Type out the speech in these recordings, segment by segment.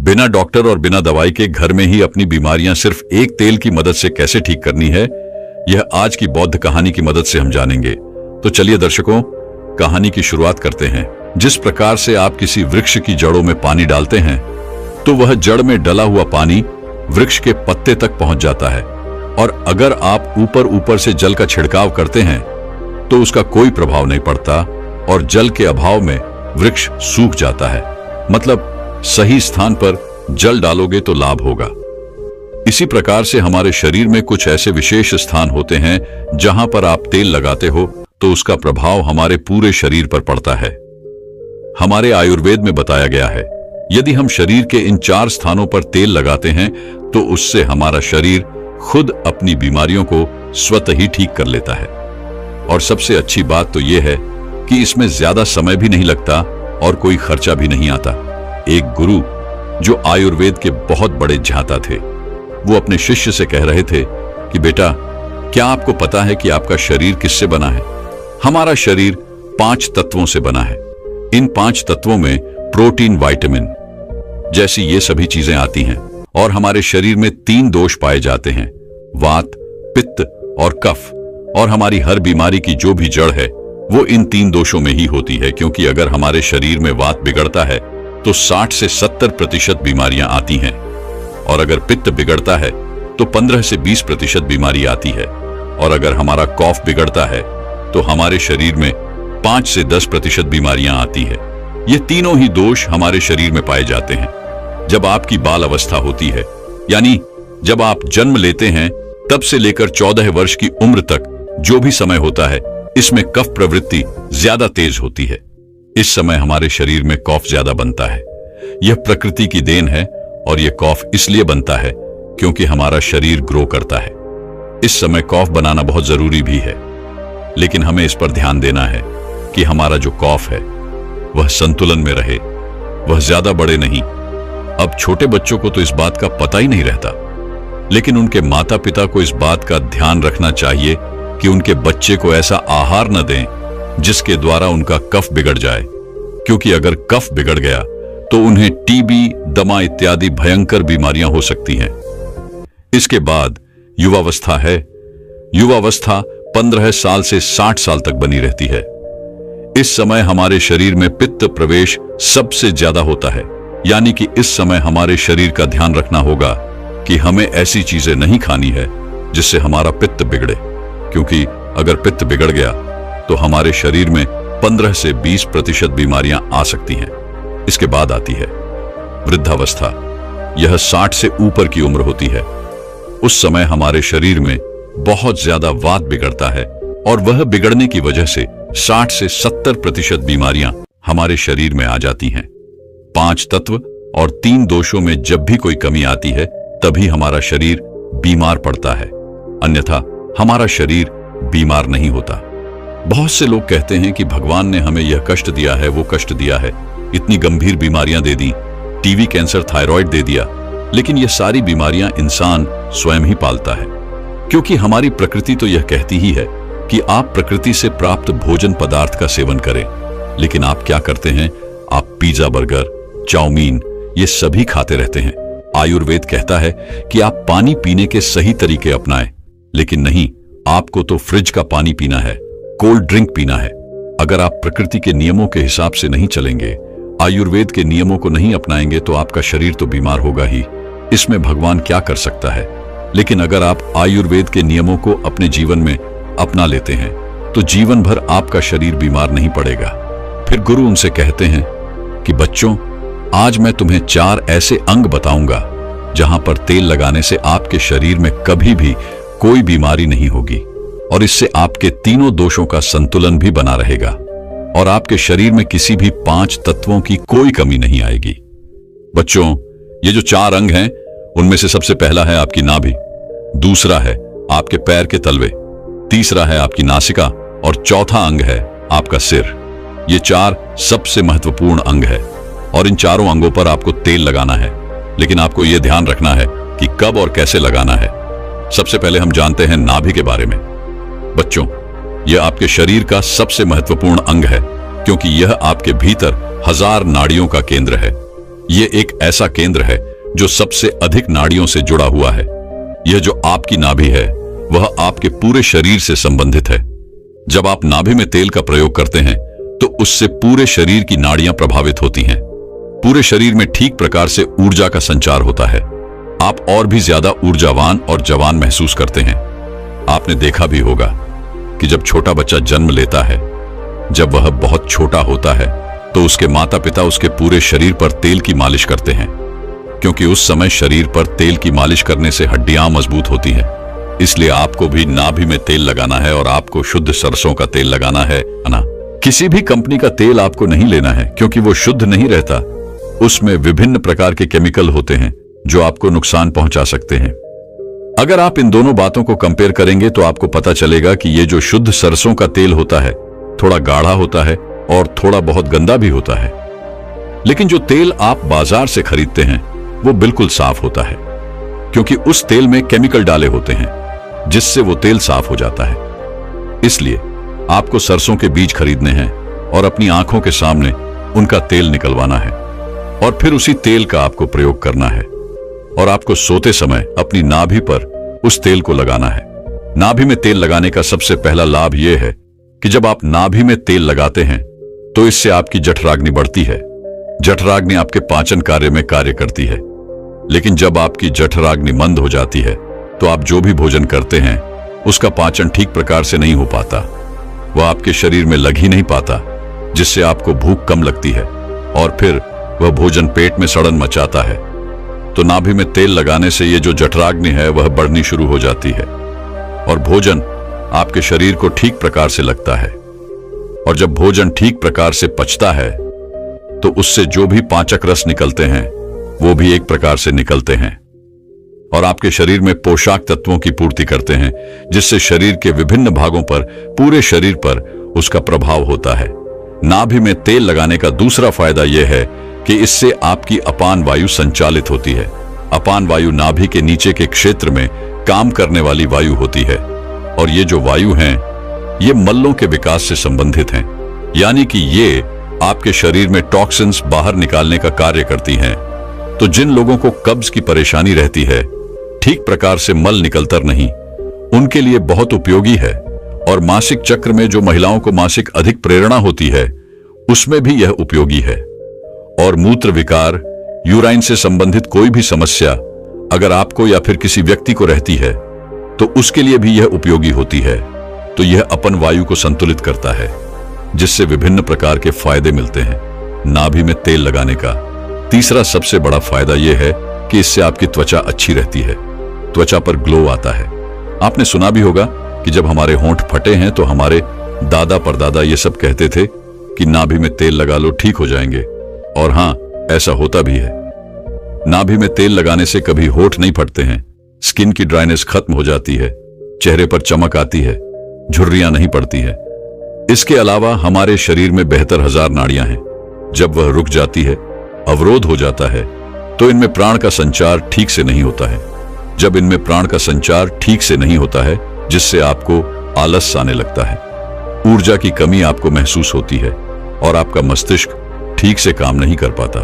बिना डॉक्टर और बिना दवाई के घर में ही अपनी बीमारियां सिर्फ एक तेल की मदद से कैसे ठीक करनी है, यह आज की बौद्ध कहानी की मदद से हम जानेंगे। तो चलिए दर्शकों, कहानी की शुरुआत करते हैं। जिस प्रकार से आप किसी वृक्ष की जड़ों में पानी डालते हैं तो वह जड़ में डला हुआ पानी वृक्ष के पत्ते तक पहुंच जाता है, और अगर आप ऊपर ऊपर से जल का छिड़काव करते हैं तो उसका कोई प्रभाव नहीं पड़ता और जल के अभाव में वृक्ष सूख जाता है। मतलब सही स्थान पर जल डालोगे तो लाभ होगा। इसी प्रकार से हमारे शरीर में कुछ ऐसे विशेष स्थान होते हैं जहां पर आप तेल लगाते हो तो उसका प्रभाव हमारे पूरे शरीर पर पड़ता है। हमारे आयुर्वेद में बताया गया है, यदि हम शरीर के इन 4 स्थानों पर तेल लगाते हैं तो उससे हमारा शरीर खुद अपनी बीमारियों को स्वतः ही ठीक कर लेता है। और सबसे अच्छी बात तो यह है कि इसमें ज्यादा समय भी नहीं लगता और कोई खर्चा भी नहीं आता। एक गुरु जो आयुर्वेद के बहुत बड़े झांता थे, वो अपने शिष्य से कह रहे थे कि बेटा, क्या आपको पता है कि आपका शरीर किससे बना है? हमारा शरीर 5 तत्वों से बना है। इन 5 तत्वों में प्रोटीन, विटामिन जैसी ये सभी चीजें आती हैं, और हमारे शरीर में 3 दोष पाए जाते हैं, वात, पित्त और कफ। और हमारी हर बीमारी की जो भी जड़ है वो इन 3 दोषों में ही होती है, क्योंकि अगर हमारे शरीर में वात बिगड़ता है तो 60 से 70% बीमारियां आती हैं, और अगर पित्त बिगड़ता है तो 15 से 20% बीमारी आती है, और अगर हमारा कफ बिगड़ता है तो हमारे शरीर में 5 से 10% बीमारियां आती है। ये तीनों ही दोष हमारे शरीर में पाए जाते हैं। जब आपकी बाल अवस्था होती है, यानी जब आप जन्म लेते हैं, तब से लेकर 14 वर्ष की उम्र तक जो भी समय होता है, इसमें कफ प्रवृत्ति ज्यादा तेज होती है। इस समय हमारे शरीर में कफ ज्यादा बनता है। यह प्रकृति की देन है, और यह कफ इसलिए बनता है क्योंकि हमारा शरीर ग्रो करता है। इस समय कफ बनाना बहुत जरूरी भी है, लेकिन हमें इस पर ध्यान देना है कि हमारा जो कफ है वह संतुलन में रहे, वह ज्यादा बड़े नहीं। अब छोटे बच्चों को तो इस बात का पता ही नहीं रहता, लेकिन उनके माता पिता को इस बात का ध्यान रखना चाहिए कि उनके बच्चे को ऐसा आहार न दें जिसके द्वारा उनका कफ बिगड़ जाए, क्योंकि अगर कफ बिगड़ गया तो उन्हें टीबी, दमा इत्यादि भयंकर बीमारियां हो सकती हैं। इसके बाद युवावस्था है। युवावस्था 15 साल से 60 साल तक बनी रहती है। इस समय हमारे शरीर में पित्त प्रवेश सबसे ज्यादा होता है, यानी कि इस समय हमारे शरीर का ध्यान रखना होगा कि हमें ऐसी चीजें नहीं खानी है जिससे हमारा पित्त बिगड़े, क्योंकि अगर पित्त बिगड़ गया तो हमारे शरीर में 15 से 20% बीमारियां आ सकती हैं। इसके बाद आती है वृद्धावस्था। यह 60 से ऊपर की उम्र होती है। उस समय हमारे शरीर में बहुत ज्यादा वात बिगड़ता है, और वह बिगड़ने की वजह से 60 से 70% बीमारियां हमारे शरीर में आ जाती हैं। 5 तत्व और 3 दोषों में जब भी कोई कमी आती है तभी हमारा शरीर बीमार पड़ता है, अन्यथा हमारा शरीर बीमार नहीं होता। बहुत से लोग कहते हैं कि भगवान ने हमें यह कष्ट दिया है, वो कष्ट दिया है, इतनी गंभीर बीमारियां दे दी, टीबी, कैंसर, थायराइड दे दिया। लेकिन ये सारी बीमारियां इंसान स्वयं ही पालता है, क्योंकि हमारी प्रकृति तो यह कहती ही है कि आप प्रकृति से प्राप्त भोजन पदार्थ का सेवन करें। लेकिन आप क्या करते हैं? आप पिज्जा, बर्गर, चाउमीन ये सभी खाते रहते हैं। आयुर्वेद कहता है कि आप पानी पीने के सही तरीके अपनाएं, लेकिन नहीं, आपको तो फ्रिज का पानी पीना है, कोल्ड ड्रिंक पीना है। अगर आप प्रकृति के नियमों के हिसाब से नहीं चलेंगे, आयुर्वेद के नियमों को नहीं अपनाएंगे, तो आपका शरीर तो बीमार होगा ही। इसमें भगवान क्या कर सकता है? लेकिन अगर आप आयुर्वेद के नियमों को अपने जीवन में अपना लेते हैं तो जीवन भर आपका शरीर बीमार नहीं पड़ेगा। फिर गुरु उनसे कहते हैं कि बच्चों, आज मैं तुम्हें 4 ऐसे अंग बताऊंगा जहां पर तेल लगाने से आपके शरीर में कभी भी कोई बीमारी नहीं होगी, और इससे आपके तीनों दोषों का संतुलन भी बना रहेगा, और आपके शरीर में किसी भी 5 तत्वों की कोई कमी नहीं आएगी। बच्चों, ये जो 4 अंग हैं, उनमें से सबसे पहला है आपकी नाभि, दूसरा है आपके पैर के तलवे, तीसरा है आपकी नासिका, और चौथा अंग है आपका सिर। ये 4 सबसे महत्वपूर्ण अंग है, और इन चारों अंगों पर आपको तेल लगाना है। लेकिन आपको यह ध्यान रखना है कि कब और कैसे लगाना है। सबसे पहले हम जानते हैं नाभि के बारे में। बच्चों, यह आपके शरीर का सबसे महत्वपूर्ण अंग है, क्योंकि यह आपके भीतर 1000 नाड़ियों का केंद्र है। ये एक ऐसा केंद्र है जो सबसे अधिक नाड़ियों से जुड़ा हुआ है। यह जो आपकी नाभि है वह आपके पूरे शरीर से संबंधित है। जब आप नाभि में तेल का प्रयोग करते हैं तो उससे पूरे शरीर की नाड़ियां प्रभावित होती हैं। पूरे शरीर में ठीक प्रकार से ऊर्जा का संचार होता है। आप और भी ज्यादा ऊर्जावान और जवान महसूस करते हैं। आपने देखा भी होगा कि जब छोटा बच्चा जन्म लेता है, जब वह बहुत छोटा होता है तो उसके माता पिता उसके पूरे शरीर पर तेल की मालिश करते हैं, क्योंकि उस समय शरीर पर तेल की मालिश करने से हड्डियां मजबूत होती हैं। इसलिए आपको भी नाभि में तेल लगाना है और आपको शुद्ध सरसों का तेल लगाना है ना। किसी भी कंपनी का तेल आपको नहीं लेना है, क्योंकि वो शुद्ध नहीं रहता। उसमें विभिन्न प्रकार के केमिकल होते हैं जो आपको नुकसान पहुंचा सकते हैं। अगर आप इन दोनों बातों को कंपेयर करेंगे तो आपको पता चलेगा कि ये जो शुद्ध सरसों का तेल होता है थोड़ा गाढ़ा होता है और थोड़ा बहुत गंदा भी होता है। लेकिन जो तेल आप बाजार से खरीदते हैं वो बिल्कुल साफ होता है, क्योंकि उस तेल में केमिकल डाले होते हैं जिससे वो तेल साफ हो जाता है। इसलिए आपको सरसों के बीज खरीदने हैं और अपनी आंखों के सामने उनका तेल निकलवाना है और फिर उसी तेल का आपको प्रयोग करना है। और आपको सोते समय अपनी नाभि पर उस तेल को लगाना है। नाभि में तेल लगाने का सबसे पहला लाभ यह है कि जब आप नाभि में तेल लगाते हैं तो इससे आपकी जठराग्नि बढ़ती है। जठराग्नि आपके पाचन कार्य में कार्य करती है। लेकिन जब आपकी जठराग्नि मंद हो जाती है तो आप जो भी भोजन करते हैं उसका पाचन ठीक प्रकार से नहीं हो पाता। वह आपके शरीर में लग ही नहीं पाता, जिससे आपको भूख कम लगती है और फिर वह भोजन पेट में सड़न मचाता है। तो नाभि में तेल लगाने से ये जो जठराग्नि है वह बढ़नी शुरू हो जाती है और भोजन आपके शरीर को ठीक प्रकार से लगता है। और जब भोजन ठीक प्रकार से पचता है तो उससे जो भी पाचक रस निकलते हैं वो भी एक प्रकार से निकलते हैं और आपके शरीर में पोषक तत्वों की पूर्ति करते हैं, जिससे शरीर के विभिन्न भागों पर, पूरे शरीर पर उसका प्रभाव होता है। नाभि में तेल लगाने का दूसरा फायदा यह है कि इससे आपकी अपान वायु संचालित होती है। अपान वायु नाभि के नीचे के क्षेत्र में काम करने वाली वायु होती है और ये जो वायु हैं, ये मल्लों के विकास से संबंधित हैं, यानी कि ये आपके शरीर में टॉक्सिन्स बाहर निकालने का कार्य करती हैं। तो जिन लोगों को कब्ज की परेशानी रहती है, ठीक प्रकार से मल निकलता नहीं, उनके लिए बहुत उपयोगी है। और मासिक चक्र में जो महिलाओं को मासिक अधिक प्रेरणा होती है उसमें भी यह उपयोगी है। और मूत्र विकार, यूराइन से संबंधित कोई भी समस्या अगर आपको या फिर किसी व्यक्ति को रहती है तो उसके लिए भी यह उपयोगी होती है। तो यह अपन वायु को संतुलित करता है, जिससे विभिन्न प्रकार के फायदे मिलते हैं। नाभि में तेल लगाने का तीसरा सबसे बड़ा फायदा यह है कि इससे आपकी त्वचा अच्छी रहती है। त्वचा पर ग्लो आता है। आपने सुना भी होगा कि जब हमारे होंठ फटे हैं तो हमारे दादा परदादा ये सब कहते थे कि नाभि में तेल लगा लो, ठीक हो जाएंगे। और हां, ऐसा होता भी है। नाभि में तेल लगाने से कभी होंठ नहीं फटते हैं, स्किन की ड्राइनेस खत्म हो जाती है, चेहरे पर चमक आती है, झुर्रियां नहीं पड़ती है। इसके अलावा हमारे शरीर में 72,000 नाड़ियां हैं। जब वह रुक जाती है, अवरोध हो जाता है, तो इनमें प्राण का संचार ठीक से नहीं होता है। जब इनमें प्राण का संचार ठीक से नहीं होता है, जिससे आपको आलस आने लगता है, ऊर्जा की कमी आपको महसूस होती है और आपका मस्तिष्क ठीक से काम नहीं कर पाता।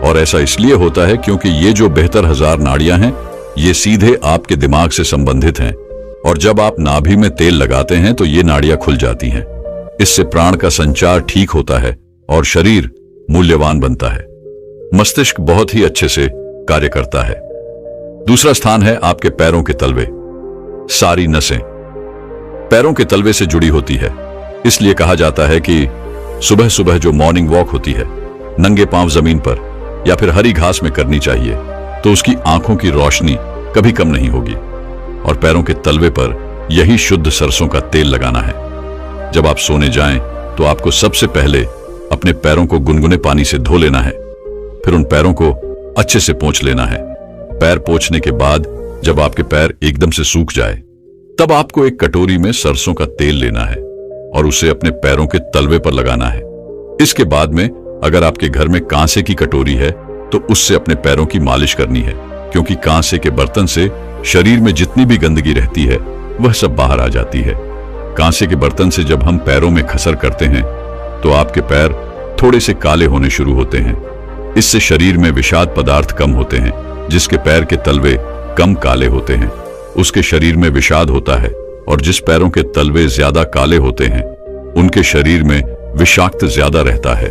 और ऐसा इसलिए होता है क्योंकि ये जो 72,000 नाड़ियां हैं ये सीधे आपके दिमाग से संबंधित हैं। और जब आप नाभि में तेल लगाते हैं तो ये नाड़ियां खुल जाती हैं। इससे प्राण का संचार ठीक होता है और शरीर मूल्यवान बनता है। मस्तिष्क बहुत ही अच्छे से कार्य करता है। दूसरा स्थान है आपके पैरों के तलवे। सारी नसें पैरों के तलवे से जुड़ी होती है। इसलिए कहा जाता है कि सुबह सुबह जो मॉर्निंग वॉक होती है नंगे पांव जमीन पर या फिर हरी घास में करनी चाहिए, तो उसकी आंखों की रोशनी कभी कम नहीं होगी। और पैरों के तलवे पर यही शुद्ध सरसों का तेल लगाना है। जब आप सोने जाएं तो आपको सबसे पहले अपने पैरों को गुनगुने पानी से धो लेना है, फिर उन पैरों को अच्छे से पोंछ लेना है। पैर पोंछने के बाद जब आपके पैर एकदम से सूख जाए, तब आपको एक कटोरी में सरसों का तेल लेना है और उसे अपने पैरों के तलवे पर लगाना है। इसके बाद में अगर आपके घर में कांसे की कटोरी है तो उससे अपने पैरों की मालिश करनी है, क्योंकि कांसे के बर्तन से शरीर में जितनी भी गंदगी रहती है वह सब बाहर आ जाती है। कांसे के बर्तन से जब हम पैरों में खसर करते हैं तो आपके पैर थोड़े से काले होने शुरू होते हैं। इससे शरीर में विषाद पदार्थ कम होते हैं। जिसके पैर के तलवे कम काले होते हैं उसके शरीर में विषाद होता है, और जिस पैरों के तलवे ज्यादा काले होते हैं उनके शरीर में विषाक्त ज्यादा रहता है।